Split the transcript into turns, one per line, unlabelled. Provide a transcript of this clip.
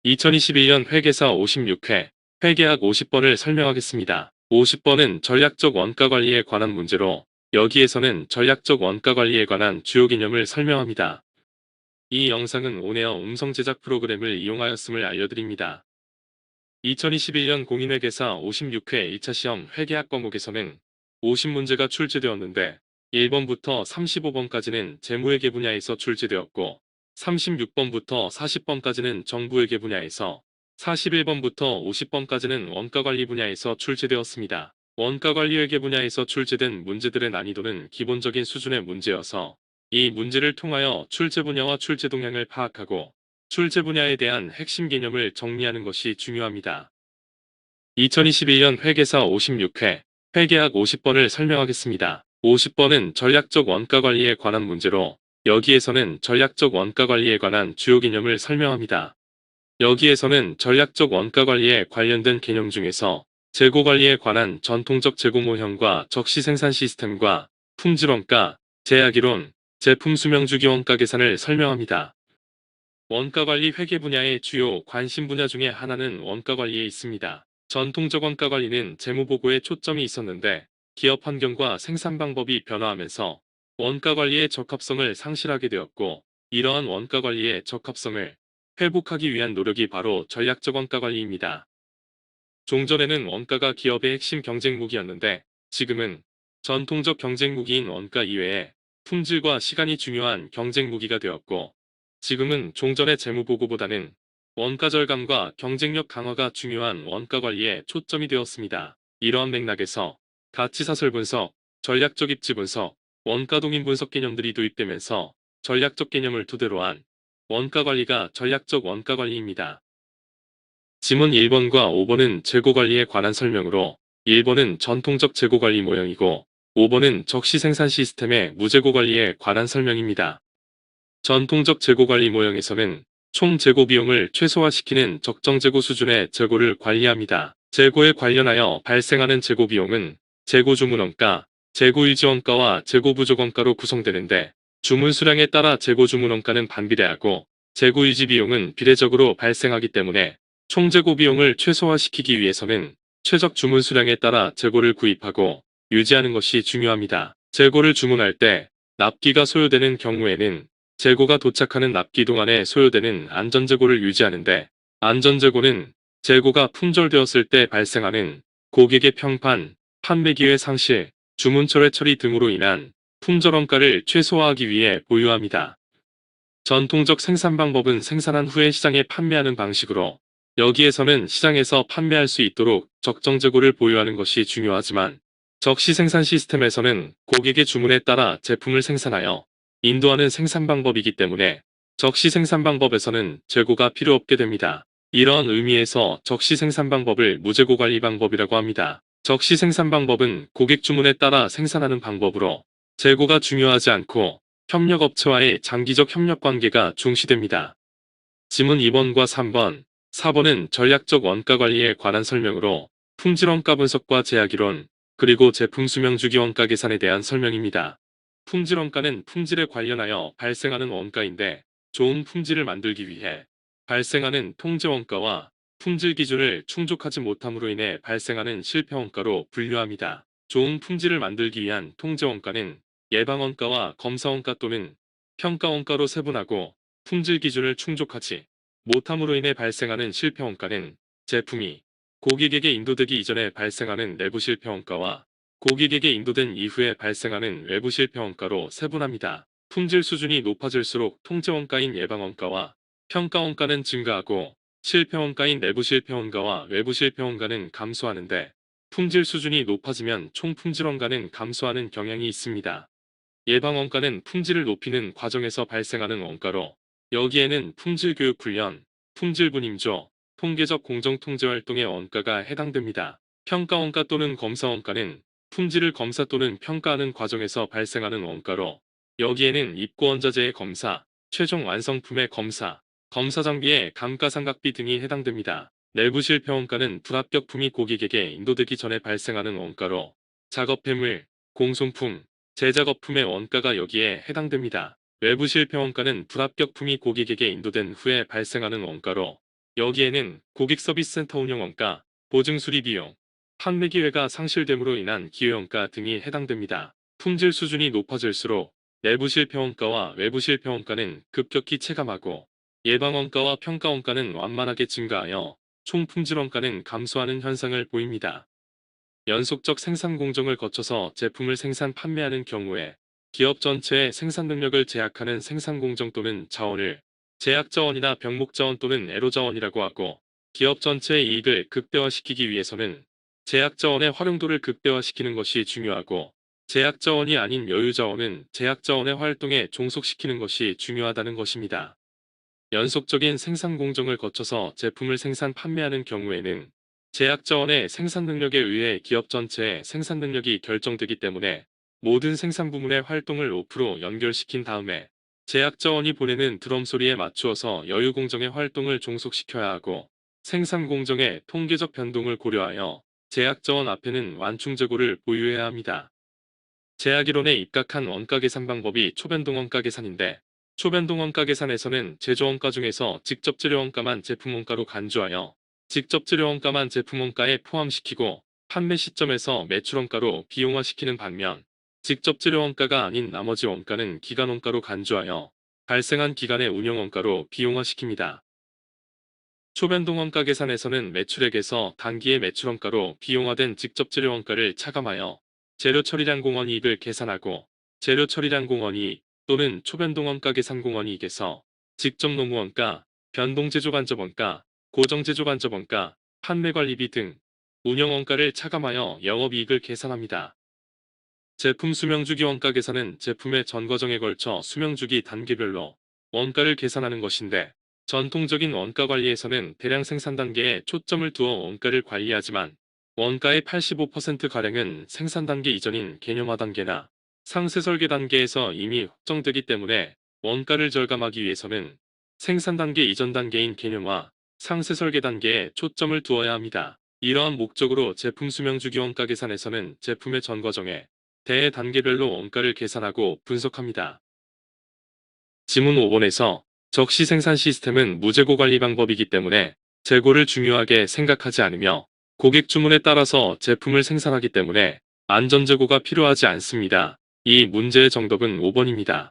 2021년 회계사 56회 회계학 50번을 설명하겠습니다. 50번은 전략적 원가 관리에 관한 문제로 여기에서는 전략적 원가 관리에 관한 주요 개념을 설명합니다. 이 영상은 온에어 음성 제작 프로그램을 이용하였음을 알려드립니다. 2021년 공인회계사 56회 1차 시험 회계학 과목에서는 50문제가 출제되었는데 1번부터 35번까지는 재무회계 분야에서 출제되었고 36번부터 40번까지는 정부회계 분야에서 41번부터 50번까지는 원가관리 분야에서 출제되었습니다. 원가관리회계 분야에서 출제된 문제들의 난이도는 기본적인 수준의 문제여서 이 문제를 통하여 출제 분야와 출제 동향을 파악하고 출제 분야에 대한 핵심 개념을 정리하는 것이 중요합니다. 2021년 회계사 56회 회계학 50번을 설명하겠습니다. 50번은 전략적 원가 관리에 관한 문제로 여기에서는 전략적 원가 관리에 관한 주요 개념을 설명합니다. 여기에서는 전략적 원가 관리에 관련된 개념 중에서 재고 관리에 관한 전통적 재고 모형과 적시 생산 시스템과 품질원가, 제약이론, 제품 수명주기 원가 계산을 설명합니다. 원가관리 회계 분야의 주요 관심 분야 중에 하나는 원가관리에 있습니다. 전통적 원가관리는 재무보고에 초점이 있었는데 기업 환경과 생산 방법이 변화하면서 원가관리의 적합성을 상실하게 되었고 이러한 원가관리의 적합성을 회복하기 위한 노력이 바로 전략적 원가관리입니다. 종전에는 원가가 기업의 핵심 경쟁 무기였는데 지금은 전통적 경쟁 무기인 원가 이외에 품질과 시간이 중요한 경쟁 무기가 되었고 지금은 종전의 재무보고보다는 원가 절감과 경쟁력 강화가 중요한 원가 관리에 초점이 되었습니다. 이러한 맥락에서 가치사설 분석, 전략적 입지 분석, 원가 동인 분석 개념들이 도입되면서 전략적 개념을 토대로 한 원가 관리가 전략적 원가 관리입니다. 지문 1번과 5번은 재고관리에 관한 설명으로 1번은 전통적 재고관리 모형이고 5번은 적시 생산 시스템의 무재고관리에 관한 설명입니다. 전통적 재고관리 모형에서는 총 재고 비용을 최소화시키는 적정 재고 수준의 재고를 관리합니다. 재고에 관련하여 발생하는 재고 비용은 재고 주문원가, 재고 유지원가와 재고 부족원가로 구성되는데 주문 수량에 따라 재고 주문원가는 반비례하고 재고 유지 비용은 비례적으로 발생하기 때문에 총 재고 비용을 최소화시키기 위해서는 최적 주문 수량에 따라 재고를 구입하고 유지하는 것이 중요합니다. 재고를 주문할 때 납기가 소요되는 경우에는 재고가 도착하는 납기 동안에 소요되는 안전재고를 유지하는데 안전재고는 재고가 품절되었을 때 발생하는 고객의 평판, 판매기회 상실, 주문철회 처리 등으로 인한 품절원가를 최소화하기 위해 보유합니다. 전통적 생산 방법은 생산한 후에 시장에 판매하는 방식으로 여기에서는 시장에서 판매할 수 있도록 적정 재고를 보유하는 것이 중요하지만 적시 생산 시스템에서는 고객의 주문에 따라 제품을 생산하여 인도하는 생산 방법이기 때문에 적시 생산 방법에서는 재고가 필요 없게 됩니다. 이러한 의미에서 적시 생산 방법을 무재고 관리 방법이라고 합니다. 적시 생산 방법은 고객 주문에 따라 생산하는 방법으로 재고가 중요하지 않고 협력업체와의 장기적 협력 관계가 중시됩니다. 지문 2번과 3번, 4번은 전략적 원가 관리에 관한 설명으로 품질원가 분석과 제약이론, 그리고 제품 수명주기 원가 계산에 대한 설명입니다. 품질원가는 품질에 관련하여 발생하는 원가인데 좋은 품질을 만들기 위해 발생하는 통제원가와 품질 기준을 충족하지 못함으로 인해 발생하는 실패원가로 분류합니다. 좋은 품질을 만들기 위한 통제원가는 예방원가와 검사원가 또는 평가원가로 세분하고 품질 기준을 충족하지 못함으로 인해 발생하는 실패원가는 제품이 고객에게 인도되기 이전에 발생하는 내부 실패원가와 고객에게 인도된 이후에 발생하는 외부 실패원가로 세분합니다. 품질 수준이 높아질수록 통제원가인 예방원가와 평가원가는 증가하고 실패원가인 내부 실패원가와 외부 실패원가는 감소하는데 품질 수준이 높아지면 총 품질원가는 감소하는 경향이 있습니다. 예방원가는 품질을 높이는 과정에서 발생하는 원가로 여기에는 품질교육훈련, 품질분임조, 통계적 공정통제활동의 원가가 해당됩니다. 평가원가 또는 검사원가는 품질을 검사 또는 평가하는 과정에서 발생하는 원가로 여기에는 입고원자재의 검사, 최종 완성품의 검사, 검사 장비의 감가상각비 등이 해당됩니다. 내부 실패원가는 불합격품이 고객에게 인도되기 전에 발생하는 원가로 작업폐물, 공손품, 제작업품의 원가가 여기에 해당됩니다. 외부 실패원가는 불합격품이 고객에게 인도된 후에 발생하는 원가로 여기에는 고객 서비스 센터 운영 원가, 보증 수리 비용, 판매 기회가 상실됨으로 인한 기회원가 등이 해당됩니다. 품질 수준이 높아질수록 내부 실패 원가와 외부 실패 원가는 급격히 체감하고 예방 원가와 평가 원가는 완만하게 증가하여 총 품질 원가는 감소하는 현상을 보입니다. 연속적 생산 공정을 거쳐서 제품을 생산 판매하는 경우에 기업 전체의 생산 능력을 제약하는 생산 공정 또는 자원을 제약 자원이나 병목 자원 또는 애로 자원이라고 하고, 기업 전체의 이익을 극대화시키기 위해서는 제약 자원의 활용도를 극대화시키는 것이 중요하고, 제약 자원이 아닌 여유 자원은 제약 자원의 활동에 종속시키는 것이 중요하다는 것입니다. 연속적인 생산 공정을 거쳐서 제품을 생산 판매하는 경우에는 제약 자원의 생산 능력에 의해 기업 전체의 생산 능력이 결정되기 때문에 모든 생산 부문의 활동을 5% 연결시킨 다음에 제약 자원이 보내는 드럼 소리에 맞추어서 여유 공정의 활동을 종속시켜야 하고, 생산 공정의 통계적 변동을 고려하여 제약 자원 앞에는 완충 재고를 보유해야 합니다. 제약 이론에 입각한 원가 계산 방법이 초변동 원가 계산인데, 초변동 원가 계산에서는 제조 원가 중에서 직접 재료 원가만 제품 원가로 간주하여 직접 재료 원가만 제품 원가에 포함시키고 판매 시점에서 매출 원가로 비용화시키는 반면, 직접 재료 원가가 아닌 나머지 원가는 기간 원가로 간주하여 발생한 기간의 운영 원가로 비용화시킵니다. 초변동 원가 계산에서는 매출액에서 단기의 매출 원가로 비용화된 직접 재료 원가를 차감하여 재료 처리량 공원 이익을 계산하고, 재료 처리량 공원 이익 또는 초변동 원가 계산 공원 이익에서 직접 노무 원가, 변동 제조 간접 원가, 고정 제조 간접 원가, 판매 관리비 등 운영 원가를 차감하여 영업이익을 계산합니다. 제품 수명주기 원가 계산은 제품의 전 과정에 걸쳐 수명주기 단계별로 원가를 계산하는 것인데, 전통적인 원가 관리에서는 대량 생산 단계에 초점을 두어 원가를 관리하지만 원가의 85%가량은 생산 단계 이전인 개념화 단계나 상세 설계 단계에서 이미 확정되기 때문에 원가를 절감하기 위해서는 생산 단계 이전 단계인 개념화, 상세 설계 단계에 초점을 두어야 합니다. 이러한 목적으로 제품 수명주기 원가 계산에서는 제품의 전 과정에 대해 단계별로 원가를 계산하고 분석합니다. 지문 5번에서 적시 생산 시스템은 무재고 관리 방법이기 때문에 재고를 중요하게 생각하지 않으며 고객 주문에 따라서 제품을 생산하기 때문에 안전재고가 필요하지 않습니다. 이 문제의 정답은 5번입니다.